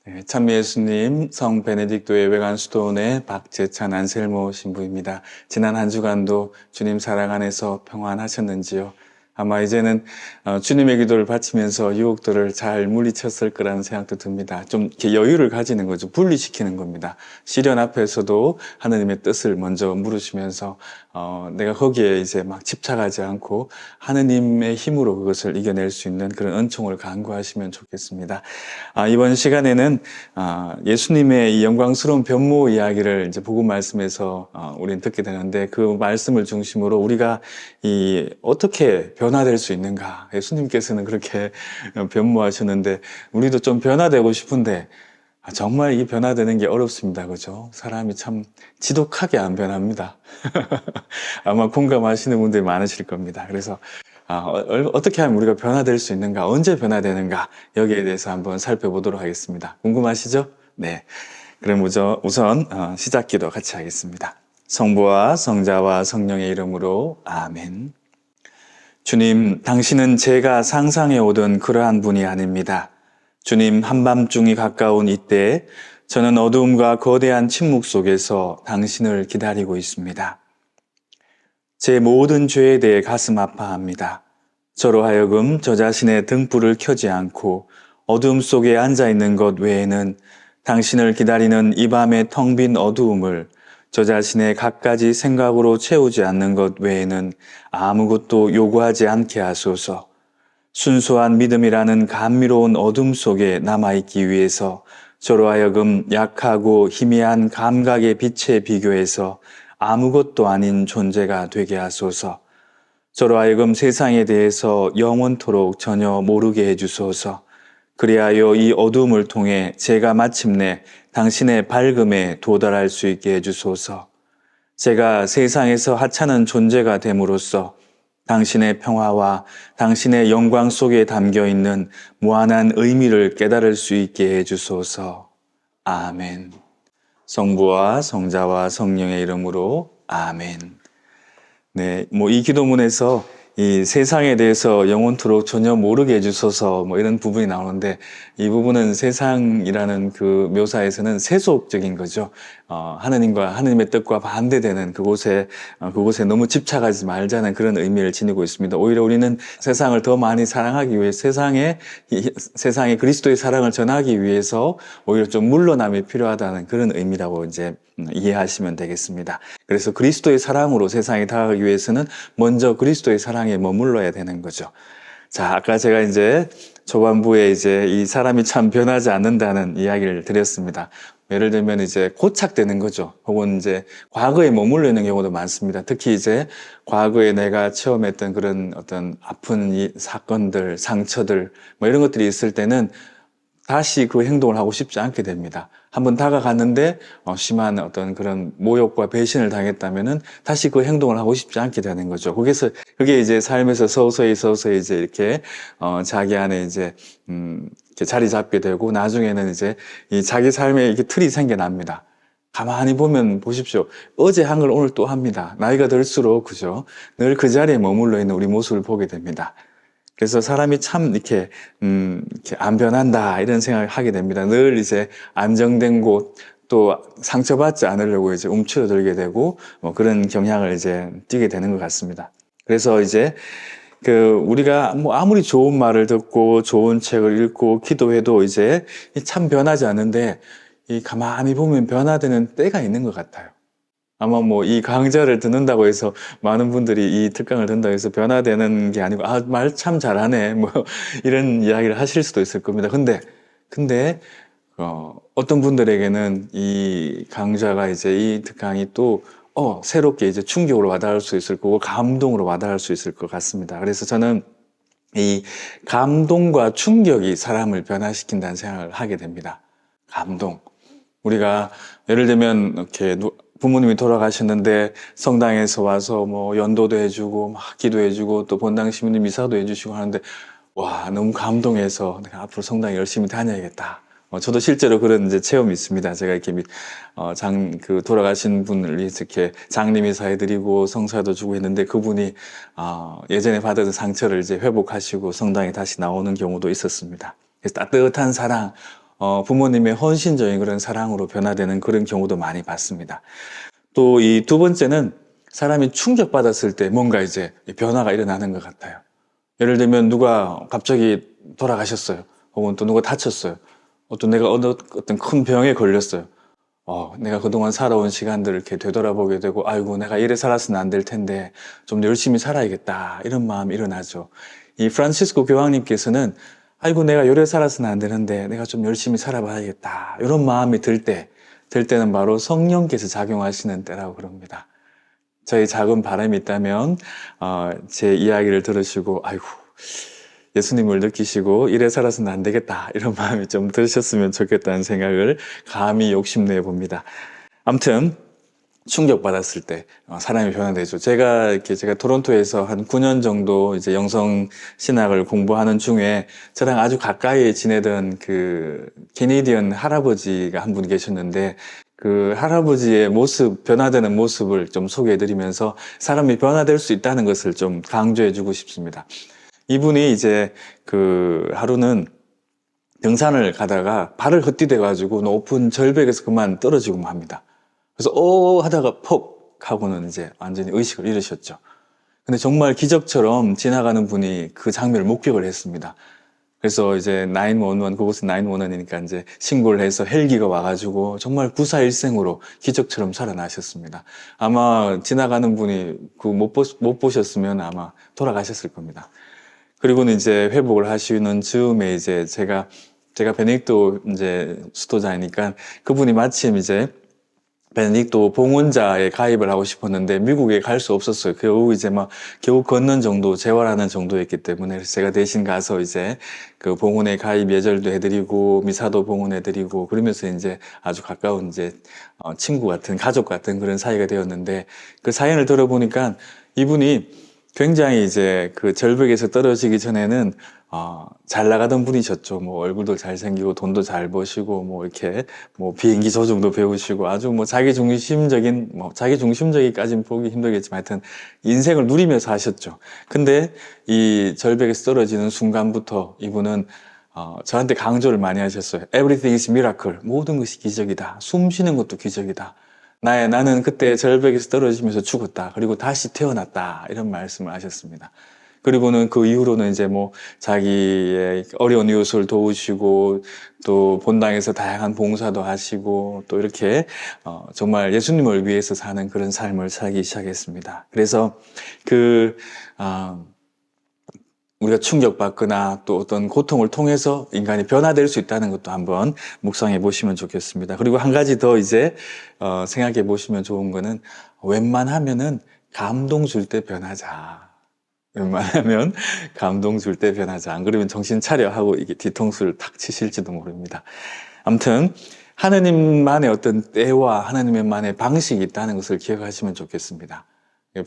네, 참 예수님, 성 베네딕토의 외관수도원의 박재찬 안셀모 신부입니다. 지난 한 주간도 주님 사랑 안에서 평안하셨는지요? 아마 이제는 주님의 기도를 바치면서 유혹들을 잘 물리쳤을 거라는 생각도 듭니다. 좀 이렇게 여유를 가지는 거죠. 분리시키는 겁니다. 시련 앞에서도 하느님의 뜻을 먼저 물으시면서 내가 거기에 이제 막 집착하지 않고 하느님의 힘으로 그것을 이겨낼 수 있는 그런 은총을 간구하시면 좋겠습니다. 이번 시간에는 예수님의 이 영광스러운 변모 이야기를 이제 복음 말씀에서 우리는 듣게 되는데, 그 말씀을 중심으로 우리가 어떻게 변화될 수 있는가. 예수님께서는 그렇게 변모하셨는데 우리도 좀 변화되고 싶은데 정말 이 변화되는 게 어렵습니다. 그죠? 사람이 참 지독하게 안 변합니다. 아마 공감하시는 분들이 많으실 겁니다. 그래서 어떻게 하면 우리가 변화될 수 있는가, 언제 변화되는가, 여기에 대해서 한번 살펴보도록 하겠습니다. 궁금하시죠? 네. 그럼 우선 시작 기도 같이 하겠습니다. 성부와 성자와 성령의 이름으로 아멘. 주님, 당신은 제가 상상해 오던 그러한 분이 아닙니다. 주님, 한밤중이 가까운 이때 저는 어두움과 거대한 침묵 속에서 당신을 기다리고 있습니다. 제 모든 죄에 대해 가슴 아파합니다. 저로 하여금 저 자신의 등불을 켜지 않고 어두움 속에 앉아있는 것 외에는 당신을 기다리는 이 밤의 텅 빈 어두움을 저 자신의 갖가지 생각으로 채우지 않는 것 외에는 아무것도 요구하지 않게 하소서. 순수한 믿음이라는 감미로운 어둠 속에 남아있기 위해서 저로 하여금 약하고 희미한 감각의 빛에 비교해서 아무것도 아닌 존재가 되게 하소서. 저로 하여금 세상에 대해서 영원토록 전혀 모르게 해주소서. 그리하여 이 어둠을 통해 제가 마침내 당신의 밝음에 도달할 수 있게 해주소서. 제가 세상에서 하찮은 존재가 됨으로써 당신의 평화와 당신의 영광 속에 담겨있는 무한한 의미를 깨달을 수 있게 해주소서. 아멘. 성부와 성자와 성령의 이름으로 아멘. 네, 이 기도문에서 이 세상에 대해서 영원토록 전혀 모르게 해주소서 이런 부분이 나오는데, 이 부분은 세상이라는 그 묘사에서는 세속적인 거죠. 하느님과 하느님의 뜻과 반대되는 그곳에 너무 집착하지 말자는 그런 의미를 지니고 있습니다. 오히려 우리는 세상을 더 많이 사랑하기 위해 세상에 그리스도의 사랑을 전하기 위해서 오히려 좀 물러남이 필요하다는 그런 의미라고 이제 이해하시면 되겠습니다. 그래서 그리스도의 사랑으로 세상에 다가가기 위해서는 먼저 그리스도의 사랑에 머물러야 되는 거죠. 자, 아까 제가 이제 초반부에 이제 이 사람이 참 변하지 않는다는 이야기를 드렸습니다. 예를 들면 이제 고착되는 거죠. 혹은 이제 과거에 머물러 있는 경우도 많습니다. 특히 이제 과거에 내가 체험했던 그런 어떤 아픈 이 사건들, 상처들 이런 것들이 있을 때는 다시 그 행동을 하고 싶지 않게 됩니다. 한번 다가갔는데 심한 어떤 그런 모욕과 배신을 당했다면은 다시 그 행동을 하고 싶지 않게 되는 거죠. 그게 이제 삶에서 서서히 이제 이렇게 자기 안에 이제 이렇게 자리 잡게 되고, 나중에는 이제 이 자기 삶에 이렇게 틀이 생겨납니다. 가만히 보면 보십시오. 어제 한 걸 오늘 또 합니다. 나이가 들수록, 그죠? 늘 그 자리에 머물러 있는 우리 모습을 보게 됩니다. 그래서 사람이 참 이렇게 안 변한다 이런 생각을 하게 됩니다. 늘 이제 안정된 곳, 또 상처받지 않으려고 이제 움츠러들게 되고 그런 경향을 이제 띠게 되는 것 같습니다. 그래서 이제 우리가 아무리 좋은 말을 듣고 좋은 책을 읽고 기도해도 이제 참 변하지 않는데, 가만히 보면 변화되는 때가 있는 것 같아요. 아마 이 강좌를 듣는다고 해서 많은 분들이 이 특강을 듣는다고 해서 변화되는 게 아니고, 말 참 잘하네 이런 이야기를 하실 수도 있을 겁니다. 근데 어떤 분들에게는 이 강좌가 이제 이 특강이 또 새롭게 이제 충격으로 와닿을 수 있을 거고 감동으로 와닿을 수 있을 것 같습니다. 그래서 저는 이 감동과 충격이 사람을 변화시킨다는 생각을 하게 됩니다. 감동. 우리가 예를 들면 이렇게 부모님이 돌아가셨는데 성당에서 와서 연도도 해주고 막 기도해주고 또 본당 시민들 미사도 해주시고 하는데, 와, 너무 감동해서 내가 앞으로 성당에 열심히 다녀야겠다. 저도 실제로 그런 이제 체험이 있습니다. 제가 이렇게 돌아가신 분을 이렇게 장례미사 해드리고 성사도 주고 했는데, 그분이 예전에 받은 상처를 이제 회복하시고 성당에 다시 나오는 경우도 있었습니다. 그래서 따뜻한 사랑, 부모님의 헌신적인 그런 사랑으로 변화되는 그런 경우도 많이 봤습니다. 또 이 두 번째는 사람이 충격받았을 때 뭔가 이제 변화가 일어나는 것 같아요. 예를 들면 누가 갑자기 돌아가셨어요. 혹은 또 누가 다쳤어요. 또 내가 어떤 큰 병에 걸렸어요. 내가 그동안 살아온 시간들을 이렇게 되돌아보게 되고, 아이고, 내가 이래 살았으면 안 될 텐데, 좀 열심히 살아야겠다. 이런 마음이 일어나죠. 이 프란시스코 교황님께서는, 아이고, 내가 요래 살았으면 안 되는데, 내가 좀 열심히 살아봐야겠다. 이런 마음이 들 때는 바로 성령께서 작용하시는 때라고 그럽니다. 저희 작은 바람이 있다면, 제 이야기를 들으시고, 아이고, 예수님을 느끼시고 이래 살아서는 안 되겠다 이런 마음이 좀 드셨으면 좋겠다는 생각을 감히 욕심내 봅니다. 아무튼 충격받았을 때 사람이 변화되죠. 제가 토론토에서 한 9년 정도 이제 영성 신학을 공부하는 중에 저랑 아주 가까이 지내던 그 캐네디언 할아버지가 한 분 계셨는데, 그 할아버지의 변화되는 모습을 좀 소개해드리면서 사람이 변화될 수 있다는 것을 좀 강조해주고 싶습니다. 이분이 이제 하루는 등산을 가다가 발을 헛디뎌가지고 높은 절벽에서 그만 떨어지고 맙니다. 그래서 하다가 퍽 하고는 이제 완전히 의식을 잃으셨죠. 근데 정말 기적처럼 지나가는 분이 그 장면을 목격을 했습니다. 그래서 이제 911, 그곳은 911이니까 이제 신고를 해서 헬기가 와가지고 정말 구사일생으로 기적처럼 살아나셨습니다. 아마 지나가는 분이 못 보셨으면 아마 돌아가셨을 겁니다. 그리고는 이제 회복을 하시는 즈음에 이제 제가 베네딕토 이제 수도자이니까 그분이 마침 이제 베네딕토 봉헌자에 가입을 하고 싶었는데 미국에 갈 수 없었어요. 겨우 걷는 정도, 재활하는 정도였기 때문에 제가 대신 가서 이제 그 봉헌에 가입 예절도 해드리고 미사도 봉헌해드리고 그러면서 이제 아주 가까운 이제 친구 같은, 가족 같은 그런 사이가 되었는데, 그 사연을 들어보니까 이분이 굉장히 이제 그 절벽에서 떨어지기 전에는 잘 나가던 분이셨죠. 뭐 얼굴도 잘생기고 돈도 잘 버시고 뭐 이렇게 뭐 비행기 조종도 배우시고 아주 뭐 자기 중심적이까지는 보기 힘들겠지만 하여튼 인생을 누리면서 하셨죠. 근데 이 절벽에서 떨어지는 순간부터 이분은 저한테 강조를 많이 하셨어요. Everything is miracle. 모든 것이 기적이다. 숨 쉬는 것도 기적이다. 나는 그때 절벽에서 떨어지면서 죽었다. 그리고 다시 태어났다. 이런 말씀을 하셨습니다. 그리고는 그 이후로는 이제 뭐 자기의 어려운 이웃을 도우시고 또 본당에서 다양한 봉사도 하시고 또 이렇게 정말 예수님을 위해서 사는 그런 삶을 살기 시작했습니다. 그래서 우리가 충격받거나 또 어떤 고통을 통해서 인간이 변화될 수 있다는 것도 한번 묵상해 보시면 좋겠습니다. 그리고 한 가지 더 이제 생각해 보시면 좋은 거는, 웬만하면은 감동 줄 때 변하자. 웬만하면 감동 줄 때 변하자. 안 그러면 정신 차려 하고 이게 뒤통수를 탁 치실지도 모릅니다. 아무튼 하느님만의 어떤 때와 하느님만의 방식이 있다는 것을 기억하시면 좋겠습니다.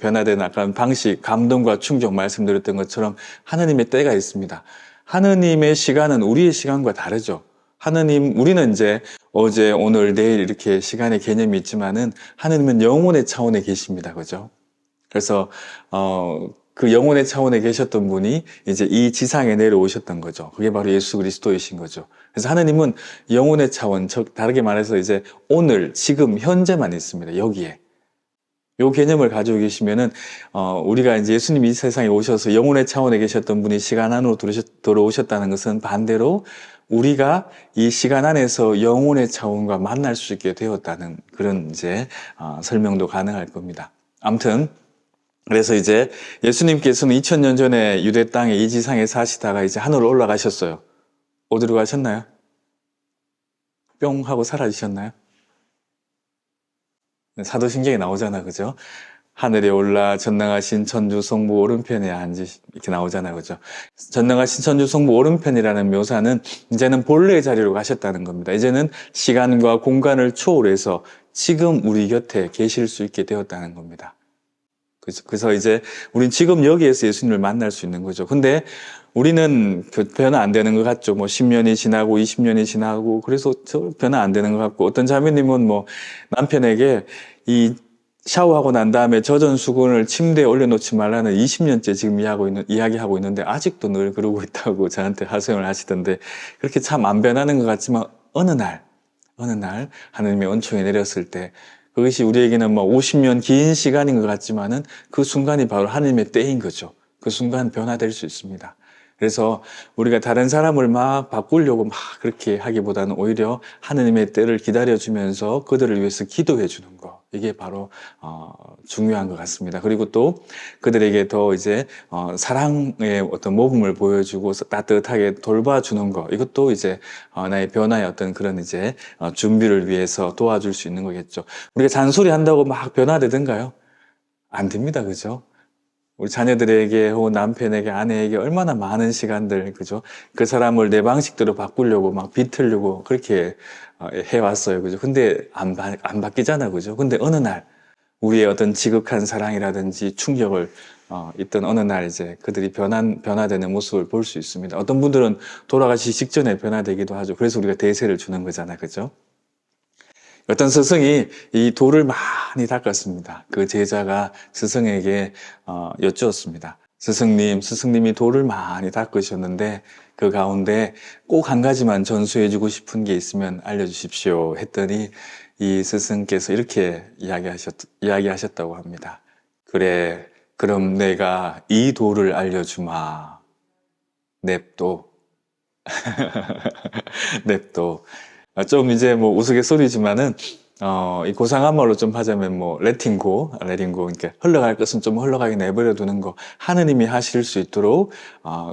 변화된 아까 방식, 감동과 충격 말씀드렸던 것처럼 하느님의 때가 있습니다. 하느님의 시간은 우리의 시간과 다르죠. 우리는 이제 어제, 오늘, 내일 이렇게 시간의 개념이 있지만은 하느님은 영혼의 차원에 계십니다. 그죠? 그래서, 그 영혼의 차원에 계셨던 분이 이제 이 지상에 내려오셨던 거죠. 그게 바로 예수 그리스도이신 거죠. 그래서 하느님은 영혼의 차원, 즉, 다르게 말해서 이제 오늘, 지금, 현재만 있습니다. 여기에. 요 개념을 가지고 계시면은, 우리가 이제 예수님이 이 세상에 오셔서 영혼의 차원에 계셨던 분이 시간 안으로 들어오셨다는 것은 반대로 우리가 이 시간 안에서 영혼의 차원과 만날 수 있게 되었다는 그런 이제, 설명도 가능할 겁니다. 아무튼, 그래서 이제 예수님께서는 2000년 전에 유대 땅에 이 지상에 사시다가 이제 하늘로 올라가셨어요. 어디로 가셨나요? 뿅 하고 사라지셨나요? 사도신경에 나오잖아, 그죠? 하늘에 올라 전능하신 천주 성부 오른편에 앉으 이렇게 나오잖아, 그죠? 전능하신 천주 성부 오른편이라는 묘사는 이제는 본래의 자리로 가셨다는 겁니다. 이제는 시간과 공간을 초월해서 지금 우리 곁에 계실 수 있게 되었다는 겁니다. 그래서 이제 우린 지금 여기에서 예수님을 만날 수 있는 거죠. 근데 우리는 변화 안 되는 것 같죠. 뭐 10년이 지나고 20년이 지나고 그래서 변화 안 되는 것 같고, 어떤 자매님은 뭐 남편에게 이 샤워하고 난 다음에 젖은 수건을 침대에 올려놓지 말라는 20년째 지금 이야기하고 있는데 아직도 늘 그러고 있다고 저한테 하소연을 하시던데, 그렇게 참 안 변하는 것 같지만 어느 날 하느님의 은총이 내렸을 때 그것이 우리에게는 뭐 50년 긴 시간인 것 같지만은 그 순간이 바로 하느님의 때인 거죠. 그 순간 변화될 수 있습니다. 그래서 우리가 다른 사람을 막 바꾸려고 막 그렇게 하기보다는 오히려 하느님의 때를 기다려주면서 그들을 위해서 기도해 주는 거. 이게 바로 중요한 것 같습니다. 그리고 또 그들에게 더 이제 사랑의 어떤 모범을 보여주고 따뜻하게 돌봐주는 거. 이것도 이제 나의 변화의 어떤 그런 이제 준비를 위해서 도와줄 수 있는 거겠죠. 우리가 잔소리 한다고 막 변화되든가요? 안 됩니다. 그죠? 우리 자녀들에게 혹은 남편에게 아내에게 얼마나 많은 시간들 그죠? 그 사람을 내 방식대로 바꾸려고 막 비틀려고 그렇게 해왔어요. 그죠? 근데 안 바뀌잖아. 그죠? 근데 어느 날 우리의 어떤 지극한 사랑이라든지 충격을 있던 어느 날 이제 그들이 변화되는 모습을 볼 수 있습니다. 어떤 분들은 돌아가시기 직전에 변화되기도 하죠. 그래서 우리가 대세를 주는 거잖아. 그죠? 어떤 스승이 이 돌을 많이 닦았습니다. 그 제자가 스승에게 여쭈었습니다. 스승님이 돌을 많이 닦으셨는데 그 가운데 꼭 한 가지만 전수해주고 싶은 게 있으면 알려주십시오 했더니 이 스승께서 이렇게 이야기하셨다고 합니다. 그래, 그럼 내가 이 돌을 알려주마. 냅둬. 냅둬. 좀 이제 뭐 우스갯소리지만은 이 고상한 말로 좀 하자면 뭐 letting go, 그러니까 흘러갈 것은 좀 흘러가게 내버려 두는 거, 하느님이 하실 수 있도록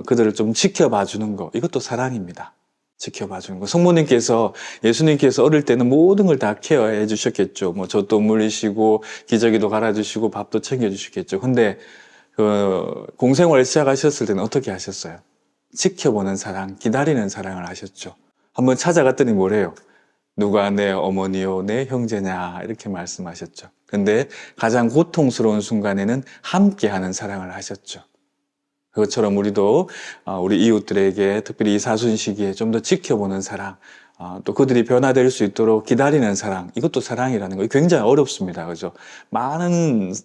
그들을 좀 지켜봐 주는 거, 이것도 사랑입니다. 지켜봐 주는 거. 성모님께서 예수님께서 어릴 때는 모든 걸 다 케어해 주셨겠죠. 뭐 젖도 물리시고 기저귀도 갈아주시고 밥도 챙겨 주시겠죠. 근데 그 공생활을 시작하셨을 때는 어떻게 하셨어요? 지켜보는 사랑, 기다리는 사랑을 하셨죠. 한번 찾아갔더니 뭐래요? 누가 내 어머니요, 내 형제냐, 이렇게 말씀하셨죠. 근데 가장 고통스러운 순간에는 함께하는 사랑을 하셨죠. 그것처럼 우리도 우리 이웃들에게 특별히 이 사순 시기에 좀 더 지켜보는 사랑, 또 그들이 변화될 수 있도록 기다리는 사랑, 이것도 사랑이라는 거 굉장히 어렵습니다. 그죠? 많은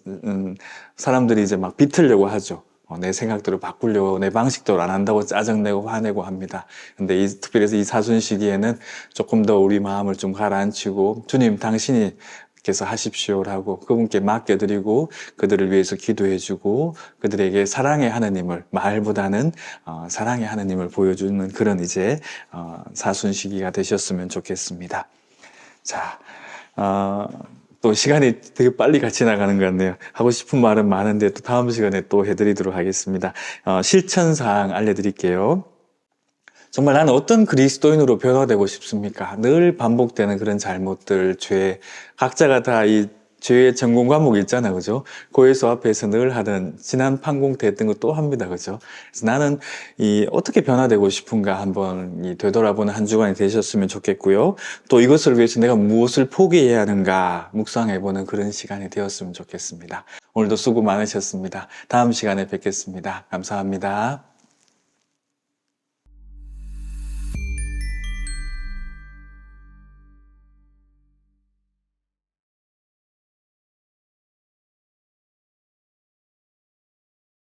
사람들이 이제 막 비틀려고 하죠. 내 생각대로 바꾸려고 내 방식대로 안 한다고 짜증내고 화내고 합니다. 근데 특별히 이 사순 시기에는 조금 더 우리 마음을 좀 가라앉히고 주님 당신이 께서 하십시오라고 그분께 맡겨드리고 그들을 위해서 기도해주고 그들에게 사랑의 하느님을 말보다는 사랑의 하느님을 보여주는 그런 이제 사순 시기가 되셨으면 좋겠습니다. 자, 또 시간이 되게 빨리 같이 나가는 것 같네요. 하고 싶은 말은 많은데 또 다음 시간에 또 해드리도록 하겠습니다. 실천사항 알려드릴게요. 정말 나는 어떤 그리스도인으로 변화되고 싶습니까? 늘 반복되는 그런 잘못들, 죄, 각자가 다 이 죄의 전공 과목이 있잖아요. 그죠? 고해수 앞에서 늘 하던 지난 판공대 했던 거 또 합니다. 그죠? 그래서 나는 어떻게 변화되고 싶은가 한번 되돌아보는 한 주간이 되셨으면 좋겠고요. 또 이것을 위해서 내가 무엇을 포기해야 하는가 묵상해보는 그런 시간이 되었으면 좋겠습니다. 오늘도 수고 많으셨습니다. 다음 시간에 뵙겠습니다. 감사합니다.